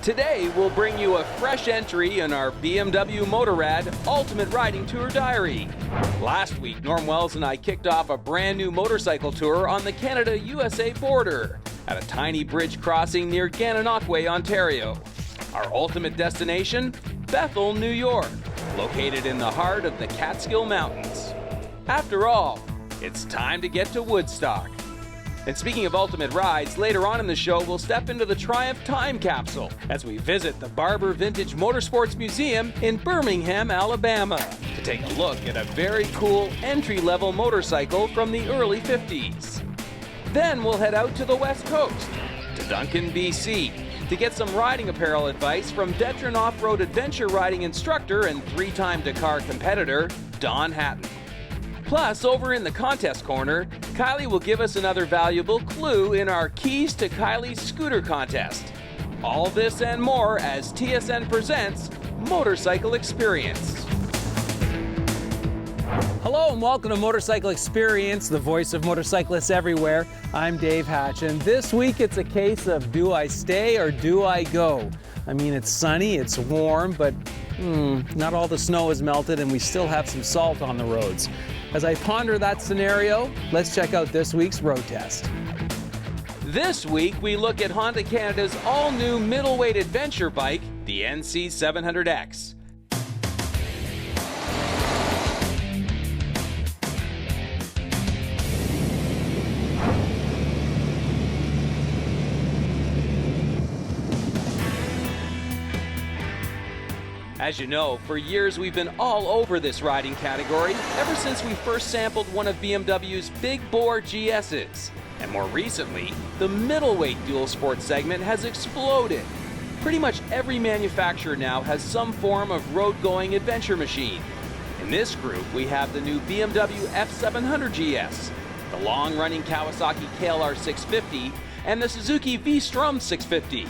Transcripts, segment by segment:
Today, we'll bring you a fresh entry in our BMW Motorrad Ultimate Riding Tour Diary. Last week, Norm Wells and I kicked off a brand new motorcycle tour on the Canada-USA border at a tiny bridge crossing near Gananoque, Ontario. Our ultimate destination? Bethel, New York, located in the heart of the Catskill Mountains. After all, it's time to get to Woodstock. And speaking of ultimate rides, later on in the show, we'll step into the Triumph Time Capsule as we visit the Barber Vintage Motorsports Museum in Birmingham, Alabama, to take a look at a very cool entry-level motorcycle from the early 50s. Then we'll head out to the West Coast, to Duncan, BC, to get some riding apparel advice from veteran off-road adventure riding instructor and three-time Dakar competitor, Don Hatton. Plus, over in the contest corner, Kylie will give us another valuable clue in our Keys to Kylie's Scooter contest. All this and more as TSN presents Motorcycle Experience. Hello and welcome to Motorcycle Experience, the voice of motorcyclists everywhere. I'm Dave Hatch, and this week it's a case of do I stay or do I go? I mean, it's sunny, it's warm, but not all the snow is melted and we still have some salt on the roads. As I ponder that scenario, let's check out this week's road test. This week, we look at Honda Canada's all-new middleweight adventure bike, the NC700X. As you know, for years we've been all over this riding category, ever since we first sampled one of BMW's big bore GS's. And more recently, the middleweight dual sport segment has exploded. Pretty much every manufacturer now has some form of road-going adventure machine. In this group, we have the new BMW F700 GS, the long-running Kawasaki KLR 650, and the Suzuki V-Strom 650.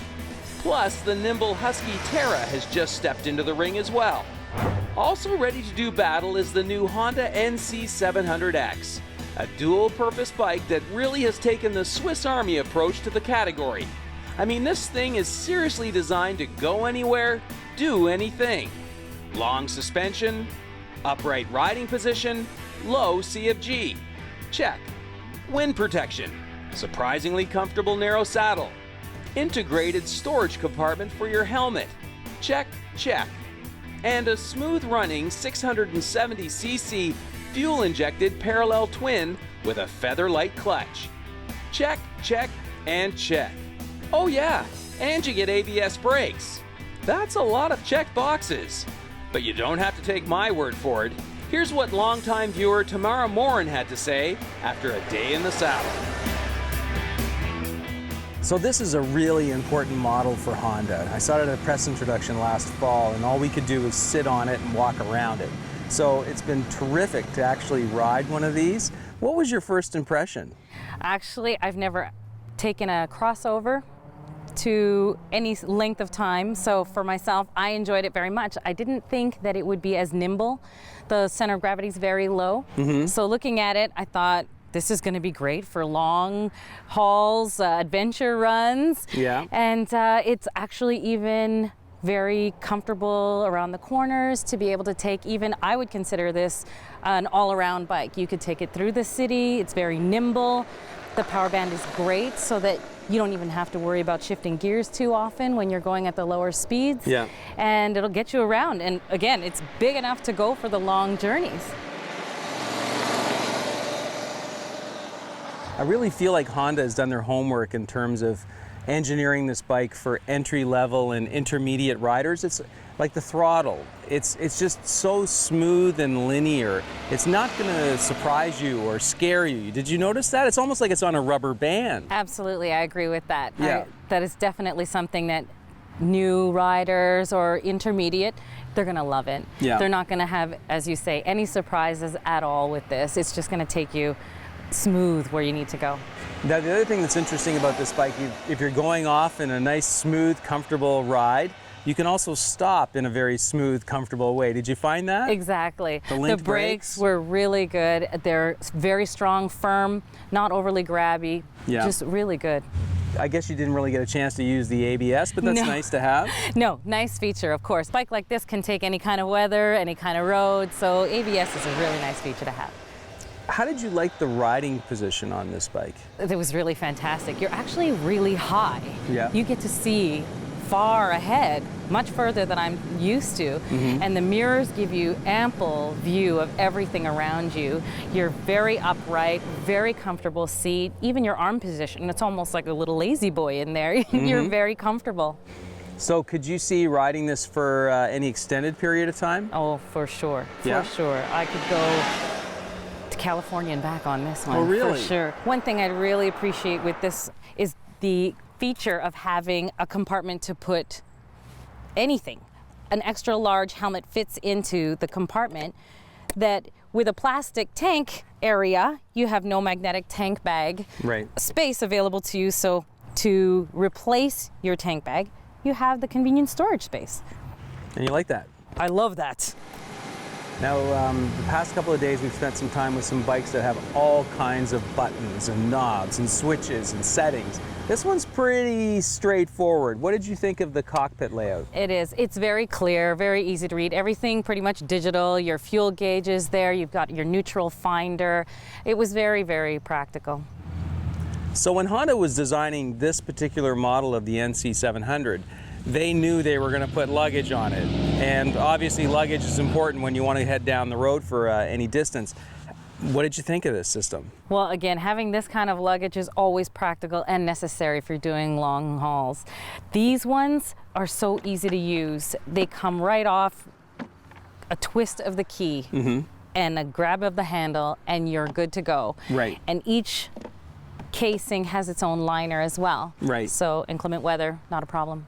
Plus, the nimble Husky Terra has just stepped into the ring as well. Also ready to do battle is the new Honda NC700X, a dual-purpose bike that really has taken the Swiss Army approach to the category. I mean, this thing is seriously designed to go anywhere, do anything. Long suspension, upright riding position, low CFG. Check. Wind protection, surprisingly comfortable narrow saddle. Integrated storage compartment for your helmet. Check, check. And a smooth-running 670cc fuel-injected parallel twin with a feather-light clutch. Check, check, and check. Oh yeah, and you get ABS brakes. That's a lot of checked boxes. But you don't have to take my word for it. Here's what longtime viewer Tamara Morin had to say after a day in the saddle. So this is a really important model for Honda. I saw it at a press introduction last fall, and all we could do was sit on it and walk around it. So it's been terrific to actually ride one of these. What was your first impression? Actually, I've never taken a crossover to any length of time, so for myself, I enjoyed it very much. I didn't think that it would be as nimble. The center of gravity is very low, so looking at it, I thought, this is going to be great for long hauls, adventure runs. Yeah. And it's actually even very comfortable around the corners to be able to take even, I would consider this an all-around bike. You could take it through the city. It's very nimble. The power band is great so that you don't even have to worry about shifting gears too often when you're going at the lower speeds. Yeah. And it'll get you around. And again, it's big enough to go for the long journeys. I really feel like Honda has done their homework in terms of engineering this bike for entry-level and intermediate riders. It's like the throttle. It's just so smooth and linear. It's not going to surprise you or scare you. Did you notice that? It's almost like it's on a rubber band. Absolutely, I agree with that. Yeah. That is definitely something that new riders or intermediate, they're going to love it. Yeah. They're not going to have, as you say, any surprises at all with this. It's just going to take you smooth where you need to go. Now, the other thing that's interesting about this bike, if you're going off in a nice, smooth, comfortable ride, you can also stop in a very smooth, comfortable way. Did you find that? Exactly. The linked brakes were really good. They're very strong, firm, not overly grabby. Yeah. Just really good. I guess you didn't really get a chance to use the ABS, but that's No. nice to have. No, nice feature, of course. Bike like this can take any kind of weather, any kind of road, so ABS is a really nice feature to have. How did you like the riding position on this bike? It was really fantastic. You're actually really high. Yeah. You get to see far ahead, much further than I'm used to. And the mirrors give you ample view of everything around you. You're very upright, very comfortable seat, even your arm position. It's almost like a little lazy boy in there. You're very comfortable. So could you see riding this for any extended period of time? Oh, for sure, Yeah? for sure. I could go to California and back on this one. Oh, really? For sure. One thing I really appreciate with this is the feature of having a compartment to put anything. An extra large helmet fits into the compartment that with a plastic tank area, you have no magnetic tank bag Right. space available to you. So to replace your tank bag, you have the convenient storage space. And you like that? I love that. Now, the past couple of days we've spent some time with some bikes that have all kinds of buttons and knobs and switches and settings. This one's pretty straightforward. What did you think of the cockpit layout? It is. It's very clear, very easy to read. Everything pretty much digital. Your fuel gauge is there. You've got your neutral finder. It was very, very practical. So when Honda was designing this particular model of the NC700, they knew they were going to put luggage on it. And obviously luggage is important when you want to head down the road for any distance. What did you think of this system? Well, again, having this kind of luggage is always practical and necessary if you're doing long hauls. These ones are so easy to use. They come right off a twist of the key and a grab of the handle, and you're good to go. Right. And each casing has its own liner as well. Right. So inclement weather, not a problem.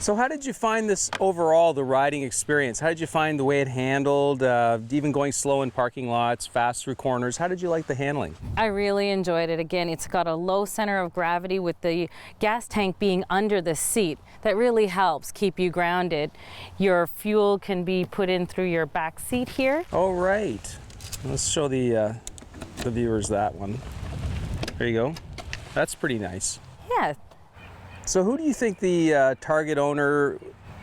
So how did you find this overall, the riding experience? How did you find the way it handled, even going slow in parking lots, fast through corners? How did you like the handling? I really enjoyed it. Again, it's got a low center of gravity with the gas tank being under the seat. That really helps keep you grounded. Your fuel can be put in through your back seat here. Oh, right. Let's show the viewers that one. There you go. That's pretty nice. Yeah. So who do you think the target owner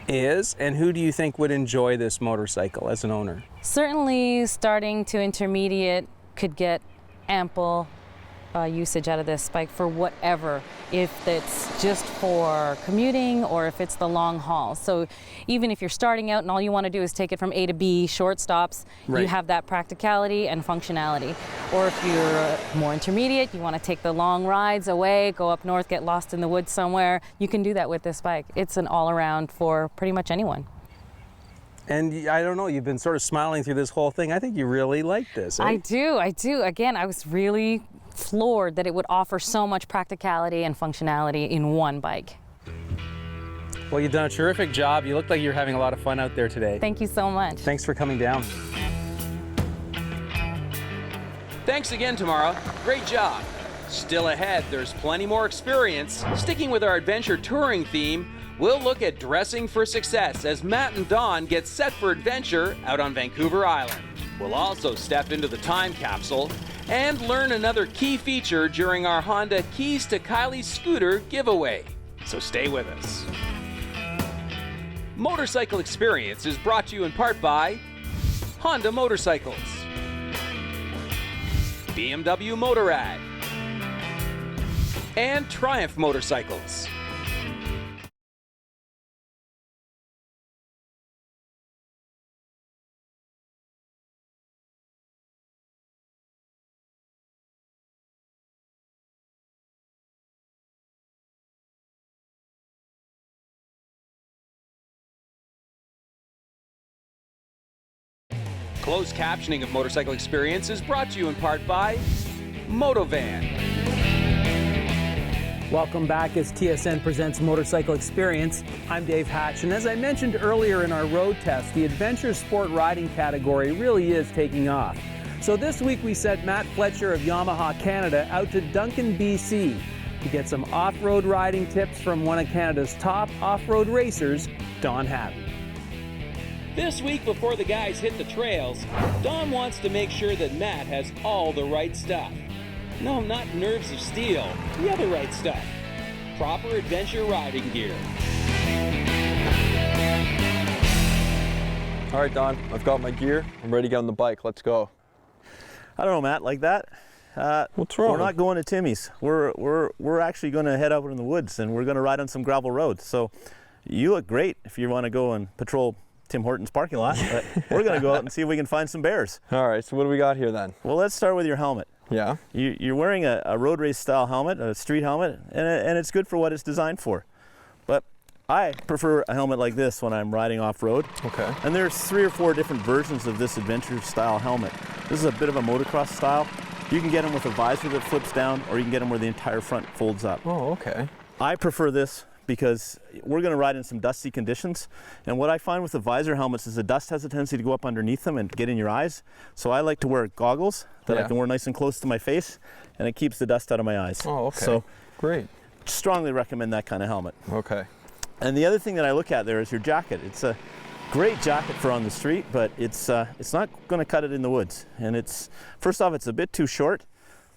is, and who do you think would enjoy this motorcycle as an owner? Certainly starting to intermediate could get ample usage out of this bike for whatever, if it's just for commuting or if it's the long haul. So even if you're starting out and all you want to do is take it from A to B, short stops, Right. you have that practicality and functionality. Or if you're more intermediate, you want to take the long rides away, go up north, get lost in the woods somewhere, you can do that with this bike. It's an all-around for pretty much anyone. And I don't know, you've been sort of smiling through this whole thing. I think you really like this. Eh? I do. Again, I was really floored that it would offer so much practicality and functionality in one bike. Well, you've done a terrific job. You look like you're having a lot of fun out there today. Thank you so much. Thanks for coming down. Thanks again, Tamara. Great job. Still ahead, there's plenty more experience. Sticking with our adventure touring theme, we'll look at dressing for success as Matt and Dawn get set for adventure out on Vancouver Island. We'll also step into the time capsule and learn another key feature during our Honda Keys to Kylie's scooter giveaway. So stay with us. Motorcycle Experience is brought to you in part by Honda Motorcycles, BMW Motorrad, and Triumph Motorcycles. Closed captioning of Motorcycle Experience is brought to you in part by Motovan. Welcome back as TSN presents Motorcycle Experience. I'm Dave Hatch, and as I mentioned earlier in our road test, the adventure sport riding category really is taking off. So this week we sent Matt Fletcher of Yamaha Canada out to Duncan, BC to get some off-road riding tips from one of Canada's top off-road racers, Don Hatton. This week before the guys hit the trails, Don wants to make sure that Matt has all the right stuff. No, not nerves of steel, the other right stuff. proper adventure riding gear. All right, Don, I've got my gear. I'm ready to get on the bike. Let's go. I don't know, Matt, like that. What's wrong? We're not going to Timmy's. We're actually going to head out in the woods and we're going to ride on some gravel roads. So you look great if you want to go and patrol Tim Hortons parking lot. But we're going to go out and see if we can find some bears. All right, so what do we got here then? Well, let's start with your helmet. Yeah. You're wearing a road race style helmet, a street helmet, and it's good for what it's designed for. But I prefer a helmet like this when I'm riding off-road. Okay. And there's 3 or 4 different versions of this adventure style helmet. This is a bit of a motocross style. You can get them with a visor that flips down, or you can get them where the entire front folds up. Oh, okay. I prefer this because we're going to ride in some dusty conditions. And what I find with the visor helmets is the dust has a tendency to go up underneath them and get in your eyes. So I like to wear goggles that I can wear nice and close to my face, and it keeps the dust out of my eyes. Oh, okay. So great. strongly recommend that kind of helmet. Okay. And the other thing that I look at there is your jacket. It's a great jacket for on the street, but it's not going to cut it in the woods. And it's, first off, it's a bit too short,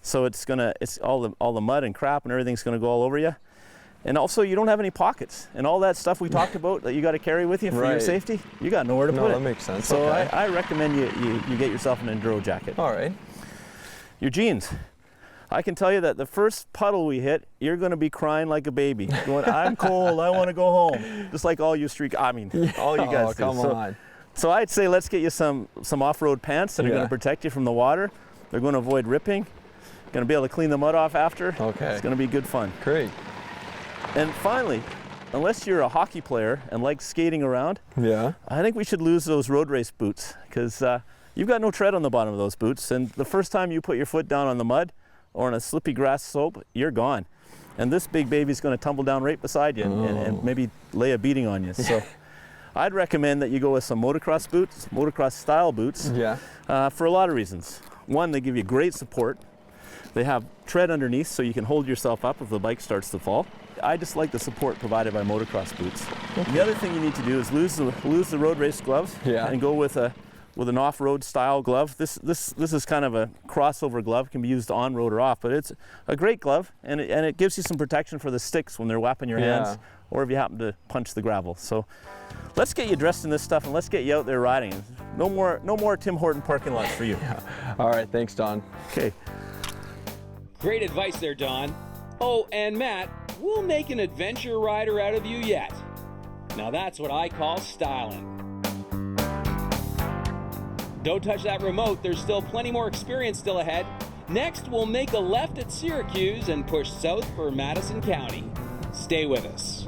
so it's all the mud and crap and everything's going to go all over you. And also, you don't have any pockets, and all that stuff we talked about that you got to carry with you for your safety, you got nowhere to put it. No, that makes sense. So okay. I recommend you get yourself an enduro jacket. All right. Your jeans. I can tell you that the first puddle we hit, you're going to be crying like a baby, going, "I'm cold, I want to go home," just like all you all you guys do. Come on. So I'd say let's get you some off-road pants that are going to protect you from the water. They're going to avoid ripping. Going to be able to clean the mud off after. Okay. It's going to be good fun. Great. And finally, unless you're a hockey player and like skating around, I think we should lose those road race boots, because you've got no tread on the bottom of those boots, and the first time you put your foot down on the mud or on a slippy grass slope, you're gone. And this big baby's going to tumble down right beside you and maybe lay a beating on you. So I'd recommend that you go with some motocross boots, motocross style boots, for a lot of reasons. One, they give you great support. They have tread underneath so you can hold yourself up if the bike starts to fall. I just like the support provided by motocross boots. Okay. The other thing you need to do is lose the road race gloves and go with an off-road style glove. This is kind of a crossover glove, can be used on road or off, but it's a great glove, and it gives you some protection for the sticks when they're whapping your hands, or if you happen to punch the gravel. So let's get you dressed in this stuff and let's get you out there riding. No more Tim Horton parking lots for you. All right, thanks, Don. Okay. Great advice there, Don. Oh, and Matt, we'll make an adventure rider out of you yet. Now that's what I call styling. Don't touch that remote, there's still plenty more experience still ahead. Next, we'll make a left at Syracuse and push south for Madison County. Stay with us.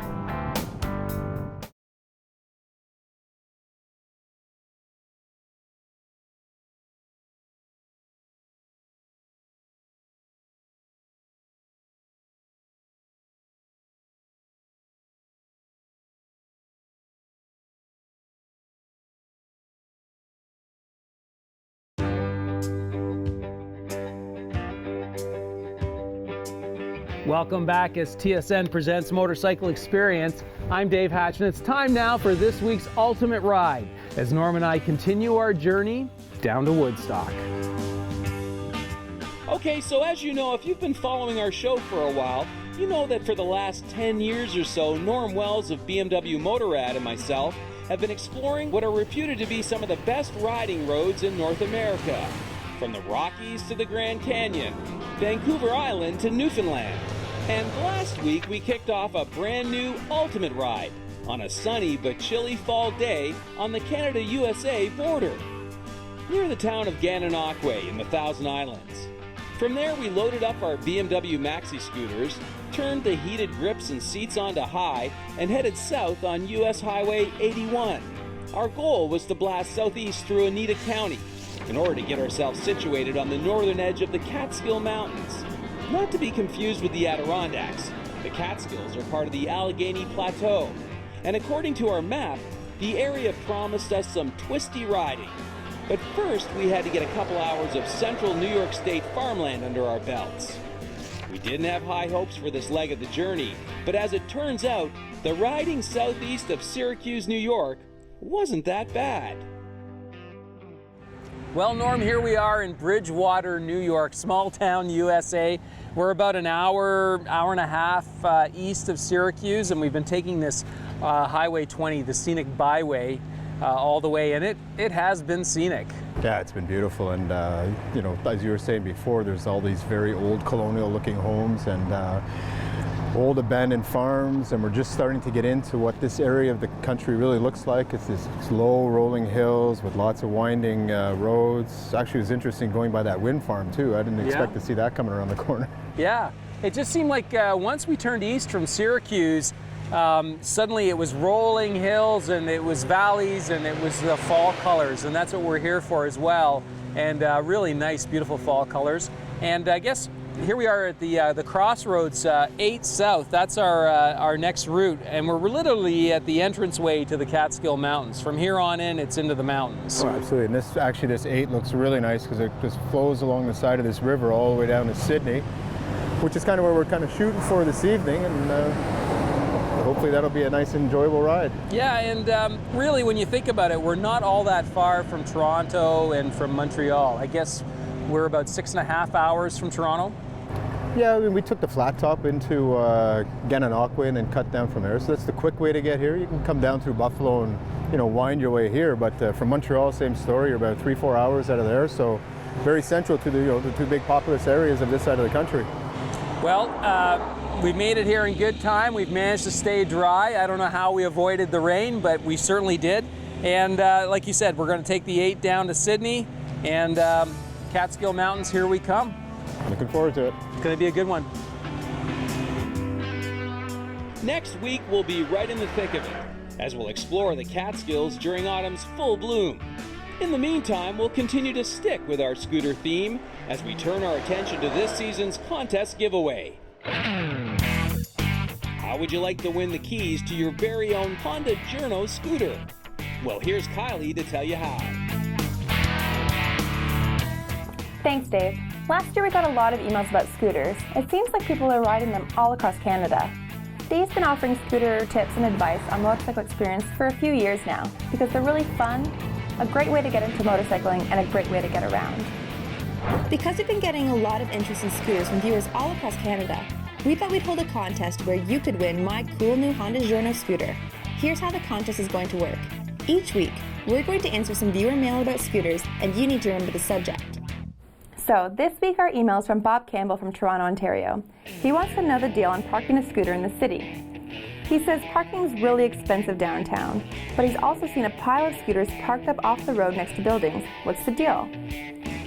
Welcome back as TSN presents Motorcycle Experience. I'm Dave Hatch, and it's time now for this week's Ultimate Ride as Norm and I continue our journey down to Woodstock. Okay, so as you know, if you've been following our show for a while, you know that for the last 10 years or so, Norm Wells of BMW Motorrad and myself have been exploring what are reputed to be some of the best riding roads in North America. From the Rockies to the Grand Canyon, Vancouver Island to Newfoundland. And last week we kicked off a brand new Ultimate Ride on a sunny but chilly fall day on the Canada-USA border, near the town of Gananoque in the Thousand Islands. From there we loaded up our BMW Maxi scooters, turned the heated grips and seats onto high, and headed south on US Highway 81. Our goal was to blast southeast through Oneida County in order to get ourselves situated on the northern edge of the Catskill Mountains. Not to be confused with the Adirondacks. The Catskills are part of the Allegheny Plateau. And according to our map, the area promised us some twisty riding. But first, we had to get a couple hours of central New York State farmland under our belts. We didn't have high hopes for this leg of the journey, but as it turns out, the riding southeast of Syracuse, New York wasn't that bad. Well, Norm, here we are in Bridgewater, New York, small town USA. We're about an hour and a half east of Syracuse, and we've been taking this Highway 20, the scenic byway, all the way, and it has been scenic. Yeah, it's been beautiful, and you know, as you were saying before, there's all these very old colonial-looking homes and old abandoned farms, and we're just starting to get into what this area of the country really looks like. It's this low rolling hills with lots of winding roads. Actually, it was interesting going by that wind farm too. I didn't expect to see that coming around the corner. Yeah, it just seemed like once we turned east from Syracuse, suddenly it was rolling hills and it was valleys and it was the fall colors, and that's what we're here for as well. And really nice, beautiful fall colors. And I guess here we are at the crossroads, 8 South. That's our next route, and we're literally at the entranceway to the Catskill Mountains. From here on in, it's into the mountains. Oh, absolutely, and this 8 looks really nice because it just flows along the side of this river all the way down to Sydney, which is kind of where we're kind of shooting for this evening, and hopefully that'll be a nice, enjoyable ride. Yeah, and really, when you think about it, we're not all that far from Toronto and from Montreal. I guess we're about 6.5 hours from Toronto. Yeah, I mean, we took the flat top into Gananoque and cut down from there. So that's the quick way to get here. You can come down through Buffalo and, you know, wind your way here. But from Montreal, same story. You're about 3-4 hours out of there. So very central to the, you know, the 2 big populous areas of this side of the country. Well, we've made it here in good time. We've managed to stay dry. I don't know how we avoided the rain, but we certainly did. And like you said, we're going to take the 8 down to Sydney, and Catskill Mountains, here we come. Looking forward to it. It's going to be a good one. Next week, we'll be right in the thick of it, as we'll explore the Catskills during autumn's full bloom. In the meantime, we'll continue to stick with our scooter theme as we turn our attention to this season's contest giveaway. How would you like to win the keys to your very own Honda Journo scooter? Well, here's Kylie to tell you how. Thanks, Dave. Last year we got a lot of emails about scooters. It seems like people are riding them all across Canada. Dave's been offering scooter tips and advice on motorcycle experience for a few years now because they're really fun, a great way to get into motorcycling, and a great way to get around. Because we've been getting a lot of interest in scooters from viewers all across Canada, we thought we'd hold a contest where you could win my cool new Honda Journo scooter. Here's how the contest is going to work. Each week, we're going to answer some viewer mail about scooters, and you need to remember the subject. So this week our email is from Bob Campbell from Toronto, Ontario. He wants to know the deal on parking a scooter in the city. He says parking's really expensive downtown, but he's also seen a pile of scooters parked up off the road next to buildings. What's the deal?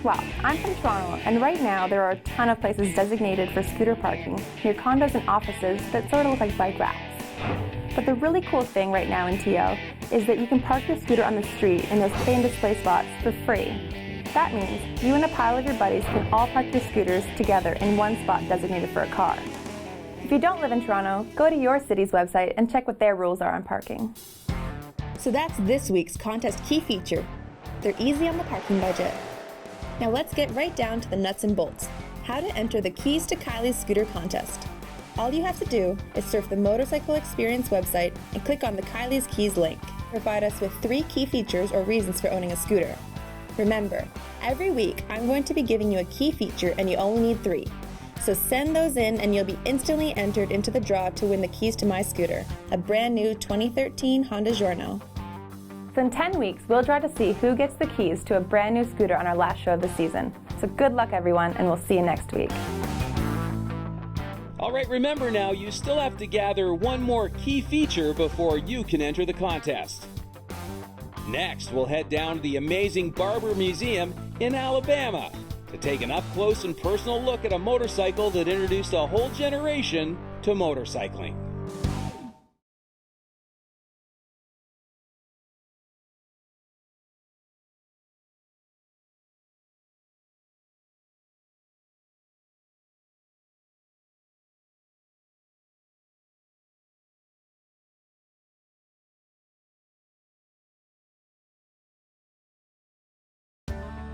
Well, I'm from Toronto, and right now there are a ton of places designated for scooter parking near condos and offices that sort of look like bike racks. But the really cool thing right now in TO is that you can park your scooter on the street in those pay and display spots for free. That means you and a pile of your buddies can all park your scooters together in one spot designated for a car. If you don't live in Toronto, go to your city's website and check what their rules are on parking. So that's this week's contest key feature. They're easy on the parking budget. Now let's get right down to the nuts and bolts. How to enter the Keys to Kylie's Scooter contest. All you have to do is surf the Motorcycle Experience website and click on the Kylie's Keys link. Provide us with 3 key features or reasons for owning a scooter. Remember, every week I'm going to be giving you a key feature and you only need 3. So send those in and you'll be instantly entered into the draw to win the keys to my scooter, a brand new 2013 Honda Journo. So in 10 weeks, we'll try to see who gets the keys to a brand new scooter on our last show of the season. So good luck everyone, and we'll see you next week. All right, remember now, you still have to gather one more key feature before you can enter the contest. Next, we'll head down to the amazing Barber Museum in Alabama to take an up-close and personal look at a motorcycle that introduced a whole generation to motorcycling.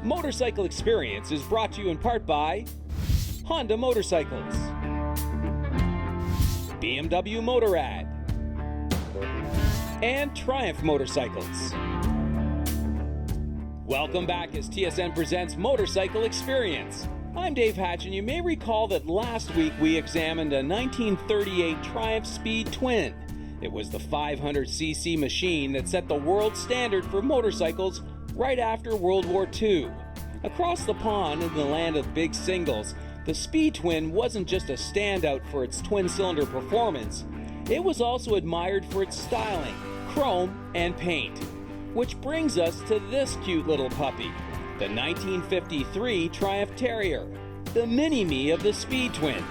Motorcycle Experience is brought to you in part by Honda Motorcycles, BMW Motorrad, and Triumph Motorcycles. Welcome back as TSN presents Motorcycle Experience. I'm Dave Hatch, and you may recall that last week we examined a 1938 Triumph Speed Twin. It was the 500cc machine that set the world standard for motorcycles right after World War II. Across the pond in the land of big singles, the Speed Twin wasn't just a standout for its twin-cylinder performance, it was also admired for its styling, chrome, and paint. Which brings us to this cute little puppy, the 1953 Triumph Terrier, the mini-me of the Speed Twin.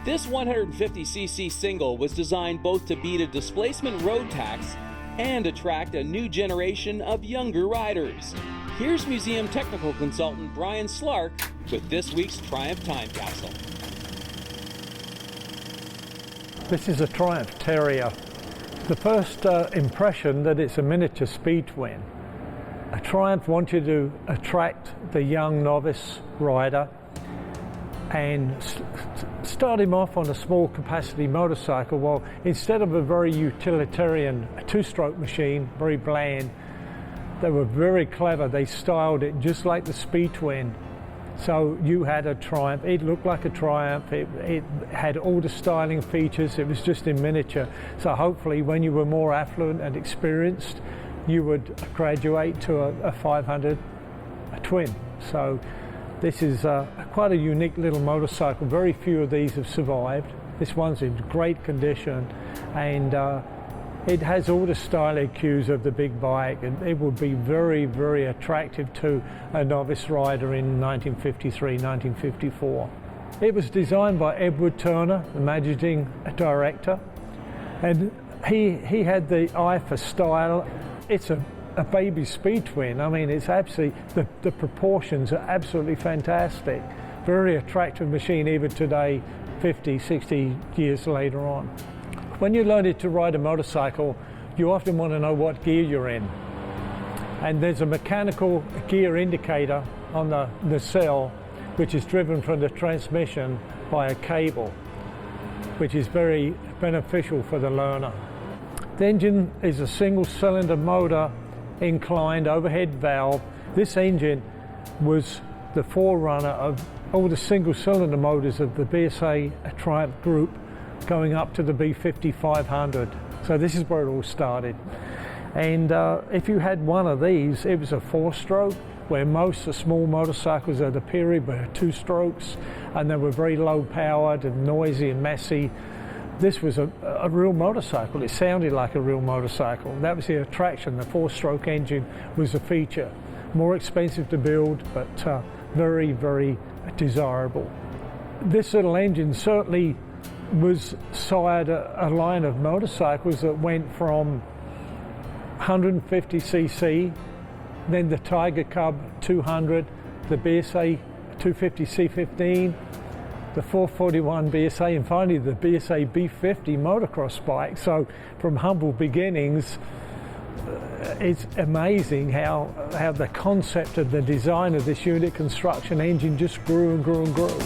This 150cc single was designed both to beat a displacement road tax and attract a new generation of younger riders. Here's museum technical consultant Brian Slark with this week's Triumph Time Capsule. This is a Triumph Terrier. The first impression that it's a miniature Speed Twin. A Triumph wanted to attract the young novice rider and start him off on a small capacity motorcycle. Well, instead of a very utilitarian two-stroke machine, very bland, they were very clever. They styled it just like the Speed Twin. So you had a Triumph, it looked like a Triumph, it had all the styling features, it was just in miniature. So hopefully when you were more affluent and experienced, you would graduate to a 500 twin. So this is quite a unique little motorcycle. Very few of these have survived. This one's in great condition, and it has all the styling cues of the big bike, and it would be very, very attractive to a novice rider in 1953, 1954. It was designed by Edward Turner, the managing director, and he had the eye for style. It's a baby Speed Twin. I mean, it's absolutely, the proportions are absolutely fantastic. Very attractive machine even today, 50, 60 years later on. When you're learning to ride a motorcycle, you often want to know what gear you're in. And there's a mechanical gear indicator on the nacelle, which is driven from the transmission by a cable, which is very beneficial for the learner. The engine is a single-cylinder motor, inclined overhead valve. This engine was the forerunner of all the single-cylinder motors of the BSA Triumph group, going up to the B50-500. So this is where it all started. And if you had one of these, it was a 4-stroke, where most of the small motorcycles of the period were 2 strokes, and they were very low powered and noisy and messy. This was a real motorcycle. It sounded like a real motorcycle. That was the attraction. The 4-stroke engine was a feature. More expensive to build, but very, very desirable. This little engine certainly was sired a line of motorcycles that went from 150cc, then the Tiger Cub 200, the BSA 250 C15, the 441 BSA, and finally the BSA B50 motocross bike. So from humble beginnings, it's amazing how the concept of the design of this unit construction engine just grew and grew and grew.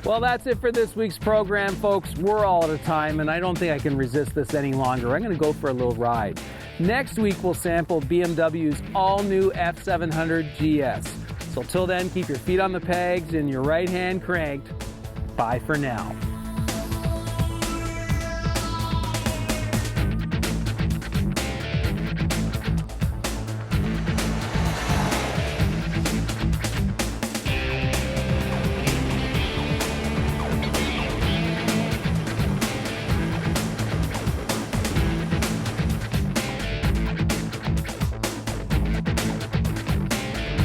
Well, that's it for this week's program, folks. We're all out of time, and I don't think I can resist this any longer. I'm going to go for a little ride. Next week, we'll sample BMW's all-new F700 GS. So till then, keep your feet on the pegs and your right hand cranked. Bye for now.